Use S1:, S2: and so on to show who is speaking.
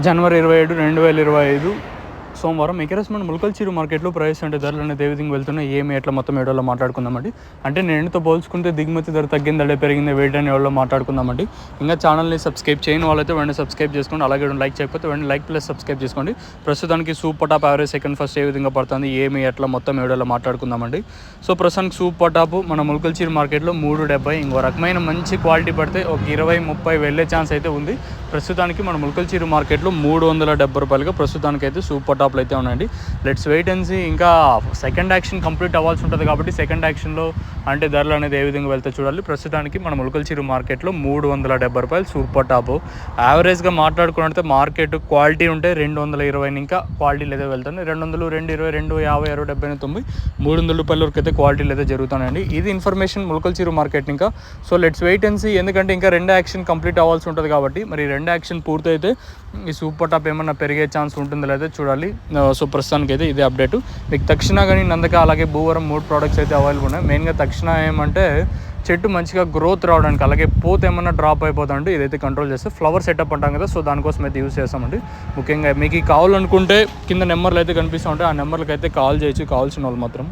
S1: జనవరి 27, 2025 సోమవారం ఎకరస్మెంట్ ములకల్చీరు మార్కెట్లో ప్రైస్ అంటే ధరలు అనేది ఏ విధంగా వెళ్తున్నాయి ఏమి ఎట్లా మొత్తం ఏడోలో మాట్లాడుకుందామండి. అంటే నేనుతో పోల్చుకుంటే దిగుమతి ధర తగ్గింది అడే పెరిగింది వెయిట్ అని ఎవరో మాట్లాడుకుందామండి. ఇంకా ఛానల్ని సబ్స్క్రైబ్ చేయని వాళ్ళైతే వెంటనే సబ్స్క్రైబ్ చేసుకోండి. అలాగే లైక్ చేయకపోతే వెంటనే లైక్ ప్లస్ సబ్స్క్రైబ్ చేసుకోండి. ప్రస్తుతానికి super top average second first ఏ విధంగా పడుతుంది ఏమి ఎట్లా మొత్తం ఏడోలో మాట్లాడుకుందామండి. సో ప్రస్తుతానికి సూపర్ టాప్ మన ములకల్చీరు మార్కెట్లో 3.70 ఇంకో రకమైన మంచి క్వాలిటీ పడితే ఒక 20-30 వెళ్ళే ఛాన్స్ అయితే ఉంది. ప్రస్తుతానికి మన ములకల్చీరు మార్కెట్లో 370 రూపాయలుగా ప్రస్తుతానికి అయితే సూపర్ టాప్లు అయితే ఉన్నాయండి. Let's wait and see. ఇంకా సెకండ్ యాక్షన్ కంప్లీట్ అవ్వాల్సి ఉంటుంది కాబట్టి సెకండ్ యాక్షన్లో అంటే ధరలు అనేది ఏ విధంగా వెళ్తే చూడాలి. ప్రస్తుతానికి మన ములకల్చీరు మార్కెట్లో 370 రూపాయలు సూపర్ టాప్. యావరేజ్గా మాట్లాడుకున్నట్లయితే మార్కెట్ క్వాలిటీ ఉంటే 220 ఇంకా క్వాలిటీలు అయితే వెళ్తుంది. 200, 220, 250, 60, 70, 90, 300 రూపాయల వరకు అయితే క్వాలిటీలు అయితే జరుగుతున్నాయండి. ఇది ఇన్ఫర్మేషన్ ములకల్చీరు మార్కెట్ ఇంకా. So let's wait and see. ఎందుకంటే ఇంకా 2 యాక్షన్ కంప్లీట్ అవ్వాల్సి ఉంటుంది కాబట్టి మరి 2 యాక్షన్ పూర్తయితే ఈ సూపర్ టాప్ ఏమన్నా పెరిగే ఛాన్స్ ఉంటుందో లేదో చూడాలి. సో ప్రస్తుతానికి అయితే ఇదే అప్డేట్. మీకు తక్షణ కానీ నందక అలాగే భూవరం 3 ప్రోడక్ట్స్ అయితే అవైలబుల్ ఉన్నాయి. మెయిన్గా తక్షణ ఏమంటే చెట్టు మంచిగా గ్రోత్ రావడానికి, అలాగే పోతే ఏమన్నా డ్రాప్ అయిపోతుందండి. ఇదైతే కంట్రోల్ చేస్తే ఫ్లవర్ సెటప్ అంటాం కదా, సో దానికోసం అయితే యూస్ చేస్తామండి. ముఖ్యంగా మీకు కావాలనుకుంటే కింద నెంబర్లు అయితే కనిపిస్తూ ఉంటాయి. ఆ నెంబర్లకి అయితే కాల్ చేయొచ్చు కావాల్సిన వాళ్ళు మాత్రం.